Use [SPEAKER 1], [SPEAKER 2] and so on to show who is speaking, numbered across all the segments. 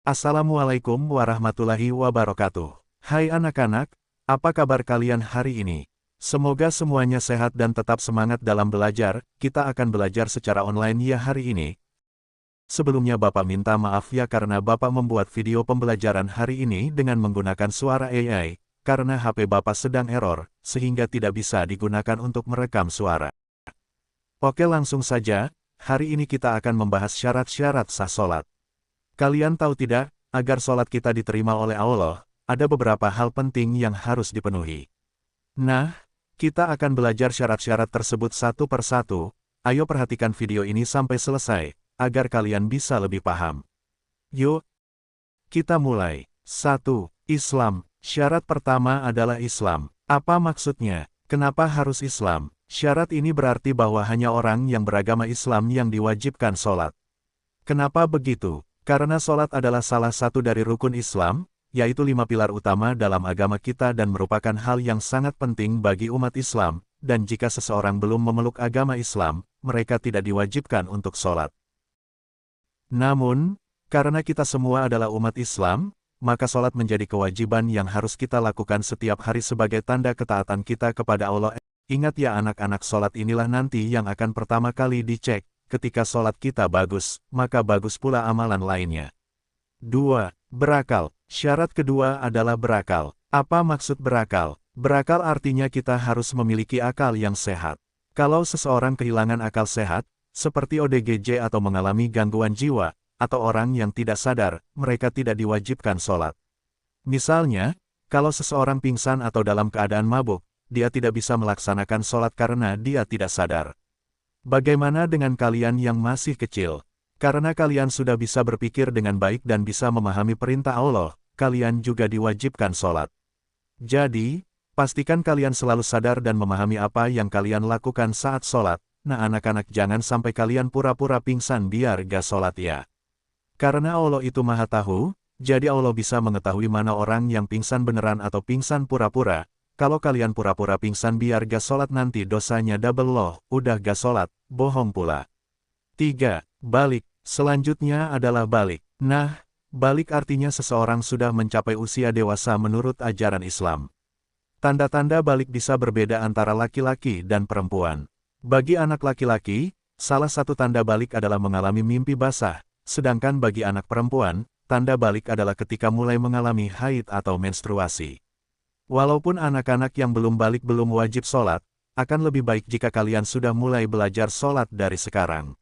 [SPEAKER 1] Assalamualaikum warahmatullahi wabarakatuh. Hai anak-anak, apa kabar kalian hari ini? Semoga semuanya sehat dan tetap semangat dalam belajar. Kita akan belajar secara online ya hari ini. Sebelumnya Bapak minta maaf ya karena Bapak membuat video pembelajaran hari ini dengan menggunakan suara AI, karena HP Bapak sedang error, sehingga tidak bisa digunakan untuk merekam suara. Oke langsung saja, hari ini kita akan membahas syarat-syarat sah sholat. Kalian tahu tidak, agar sholat kita diterima oleh Allah, ada beberapa hal penting yang harus dipenuhi. Nah, kita akan belajar syarat-syarat tersebut satu persatu. Ayo perhatikan video ini sampai selesai, agar kalian bisa lebih paham. Yuk, kita mulai. 1. Islam. Syarat pertama adalah Islam. Apa maksudnya? Kenapa harus Islam? Syarat ini berarti bahwa hanya orang yang beragama Islam yang diwajibkan sholat. Kenapa begitu? Karena sholat adalah salah satu dari rukun Islam, yaitu 5 pilar utama dalam agama kita dan merupakan hal yang sangat penting bagi umat Islam, dan jika seseorang belum memeluk agama Islam, mereka tidak diwajibkan untuk sholat. Namun, karena kita semua adalah umat Islam, maka sholat menjadi kewajiban yang harus kita lakukan setiap hari sebagai tanda ketaatan kita kepada Allah. Ingat ya anak-anak, sholat inilah nanti yang akan pertama kali dicek. Ketika sholat kita bagus, maka bagus pula amalan lainnya. 2. Berakal. Syarat kedua adalah berakal. Apa maksud berakal? Berakal artinya kita harus memiliki akal yang sehat. Kalau seseorang kehilangan akal sehat, seperti ODGJ atau mengalami gangguan jiwa, atau orang yang tidak sadar, mereka tidak diwajibkan sholat. Misalnya, kalau seseorang pingsan atau dalam keadaan mabuk, dia tidak bisa melaksanakan sholat karena dia tidak sadar. Bagaimana dengan kalian yang masih kecil? Karena kalian sudah bisa berpikir dengan baik dan bisa memahami perintah Allah, kalian juga diwajibkan sholat. Jadi, pastikan kalian selalu sadar dan memahami apa yang kalian lakukan saat sholat. Nah anak-anak, jangan sampai kalian pura-pura pingsan biar gak sholat ya. Karena Allah itu maha tahu, jadi Allah bisa mengetahui mana orang yang pingsan beneran atau pingsan pura-pura. Kalau kalian pura-pura pingsan biar gak sholat nanti dosanya double loh, udah gak sholat, bohong pula. 3. Balik. Selanjutnya adalah balik. Nah, balik artinya seseorang sudah mencapai usia dewasa menurut ajaran Islam. Tanda-tanda balik bisa berbeda antara laki-laki dan perempuan. Bagi anak laki-laki, salah satu tanda balik adalah mengalami mimpi basah, sedangkan bagi anak perempuan, tanda balik adalah ketika mulai mengalami haid atau menstruasi. Walaupun anak-anak yang belum balik belum wajib sholat, akan lebih baik jika kalian sudah mulai belajar sholat dari sekarang.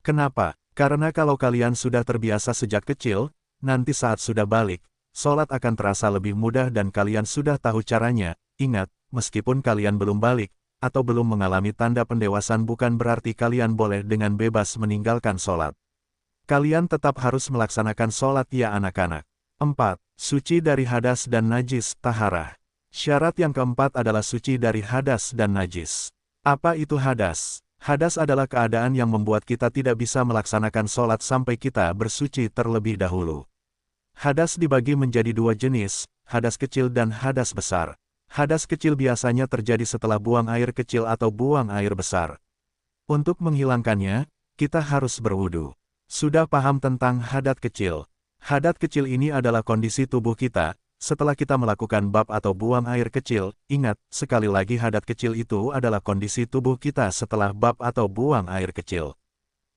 [SPEAKER 1] Kenapa? Karena kalau kalian sudah terbiasa sejak kecil, nanti saat sudah balik, sholat akan terasa lebih mudah dan kalian sudah tahu caranya. Ingat, meskipun kalian belum balik, atau belum mengalami tanda pendewasaan bukan berarti kalian boleh dengan bebas meninggalkan sholat. Kalian tetap harus melaksanakan sholat ya anak-anak. 4. Suci dari hadas dan najis, taharah. Syarat yang keempat adalah suci dari hadas dan najis. Apa itu hadas? Hadas adalah keadaan yang membuat kita tidak bisa melaksanakan sholat sampai kita bersuci terlebih dahulu. Hadas dibagi menjadi dua jenis, hadas kecil dan hadas besar. Hadas kecil biasanya terjadi setelah buang air kecil atau buang air besar. Untuk menghilangkannya, kita harus berwudu. Sudah paham tentang hadat kecil? Hadat kecil ini adalah kondisi tubuh kita, setelah kita melakukan bab atau buang air kecil. Ingat, sekali lagi hadat kecil itu adalah kondisi tubuh kita setelah bab atau buang air kecil.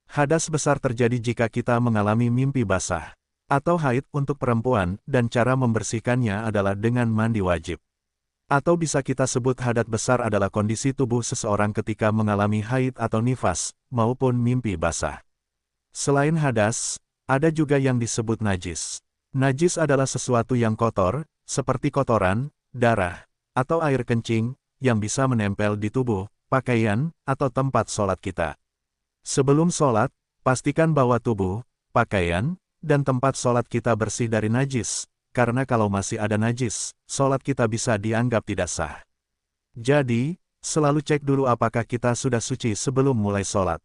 [SPEAKER 1] Hadas besar terjadi jika kita mengalami mimpi basah, atau haid untuk perempuan, dan cara membersihkannya adalah dengan mandi wajib. Atau bisa kita sebut hadat besar adalah kondisi tubuh seseorang ketika mengalami haid atau nifas, maupun mimpi basah. Selain hadas, ada juga yang disebut najis. Najis adalah sesuatu yang kotor, seperti kotoran, darah, atau air kencing, yang bisa menempel di tubuh, pakaian, atau tempat sholat kita. Sebelum sholat, pastikan bahwa tubuh, pakaian, dan tempat sholat kita bersih dari najis, karena kalau masih ada najis, sholat kita bisa dianggap tidak sah. Jadi, selalu cek dulu apakah kita sudah suci sebelum mulai sholat.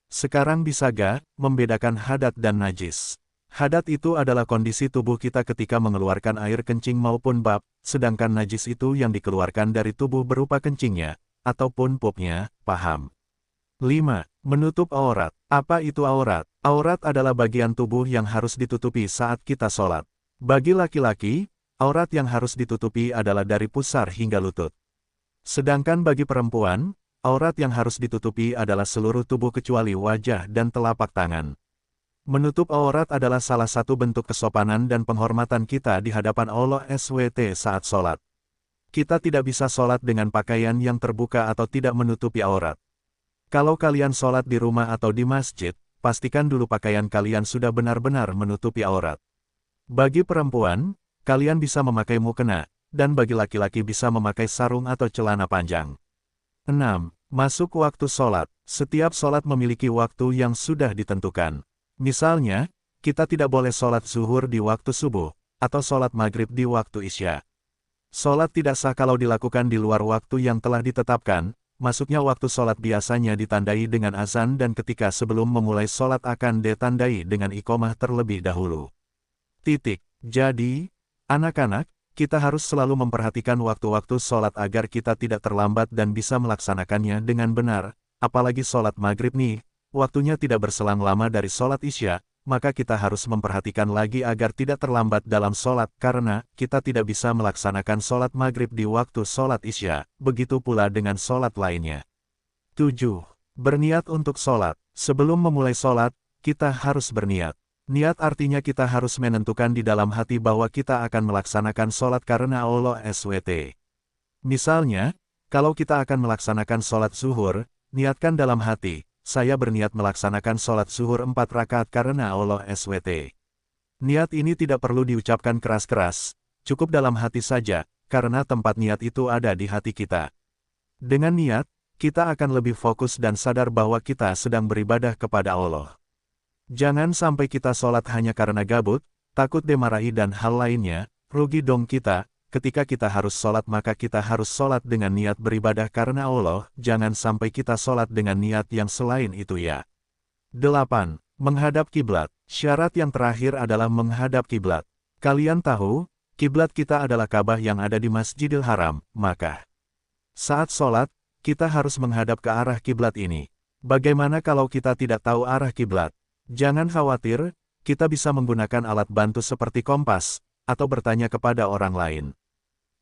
[SPEAKER 1] Sekarang bisa gak membedakan hadat dan najis? Hadat itu adalah kondisi tubuh kita ketika mengeluarkan air kencing maupun bab, sedangkan najis itu yang dikeluarkan dari tubuh berupa kencingnya, ataupun pupnya, paham? 5. Menutup aurat. Apa itu aurat? Aurat adalah bagian tubuh yang harus ditutupi saat kita sholat. Bagi laki-laki, aurat yang harus ditutupi adalah dari pusar hingga lutut. Sedangkan bagi perempuan, aurat yang harus ditutupi adalah seluruh tubuh kecuali wajah dan telapak tangan. Menutup aurat adalah salah satu bentuk kesopanan dan penghormatan kita di hadapan Allah SWT saat sholat. Kita tidak bisa sholat dengan pakaian yang terbuka atau tidak menutupi aurat. Kalau kalian sholat di rumah atau di masjid, pastikan dulu pakaian kalian sudah benar-benar menutupi aurat. Bagi perempuan, kalian bisa memakai mukena, dan bagi laki-laki bisa memakai sarung atau celana panjang. 6. Masuk waktu sholat. Setiap sholat memiliki waktu yang sudah ditentukan. Misalnya, kita tidak boleh sholat zuhur di waktu subuh, atau sholat maghrib di waktu isya. Sholat tidak sah kalau dilakukan di luar waktu yang telah ditetapkan. Masuknya waktu sholat biasanya ditandai dengan azan dan ketika sebelum memulai sholat akan ditandai dengan iqomah terlebih dahulu. Jadi, anak-anak, kita harus selalu memperhatikan waktu-waktu sholat agar kita tidak terlambat dan bisa melaksanakannya dengan benar, apalagi sholat maghrib nih, waktunya tidak berselang lama dari sholat isya, maka kita harus memperhatikan lagi agar tidak terlambat dalam sholat karena kita tidak bisa melaksanakan sholat maghrib di waktu sholat isya, begitu pula dengan sholat lainnya. 7. Berniat untuk sholat. Sebelum memulai sholat, kita harus berniat. Niat artinya kita harus menentukan di dalam hati bahwa kita akan melaksanakan sholat karena Allah SWT. Misalnya, kalau kita akan melaksanakan sholat zuhur, niatkan dalam hati, saya berniat melaksanakan sholat zuhur 4 rakaat karena Allah SWT. Niat ini tidak perlu diucapkan keras-keras, cukup dalam hati saja, karena tempat niat itu ada di hati kita. Dengan niat, kita akan lebih fokus dan sadar bahwa kita sedang beribadah kepada Allah. Jangan sampai kita sholat hanya karena gabut, takut dimarahi dan hal lainnya, rugi dong kita. Ketika kita harus sholat maka kita harus sholat dengan niat beribadah karena Allah, jangan sampai kita sholat dengan niat yang selain itu ya. 8. Menghadap kiblat. Syarat yang terakhir adalah menghadap kiblat. Kalian tahu, kiblat kita adalah Ka'bah yang ada di Masjidil Haram, maka saat sholat, kita harus menghadap ke arah kiblat ini. Bagaimana kalau kita tidak tahu arah kiblat? Jangan khawatir, kita bisa menggunakan alat bantu seperti kompas, atau bertanya kepada orang lain.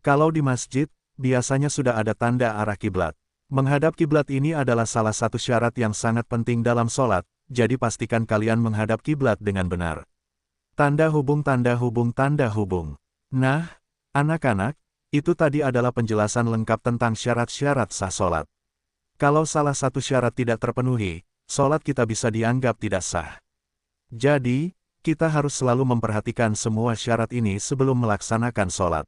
[SPEAKER 1] Kalau di masjid, biasanya sudah ada tanda arah kiblat. Menghadap kiblat ini adalah salah satu syarat yang sangat penting dalam sholat, jadi pastikan kalian menghadap kiblat dengan benar. Tanda hubung. Nah, anak-anak, itu tadi adalah penjelasan lengkap tentang syarat-syarat sah sholat. Kalau salah satu syarat tidak terpenuhi, sholat kita bisa dianggap tidak sah. Jadi, kita harus selalu memperhatikan semua syarat ini sebelum melaksanakan sholat.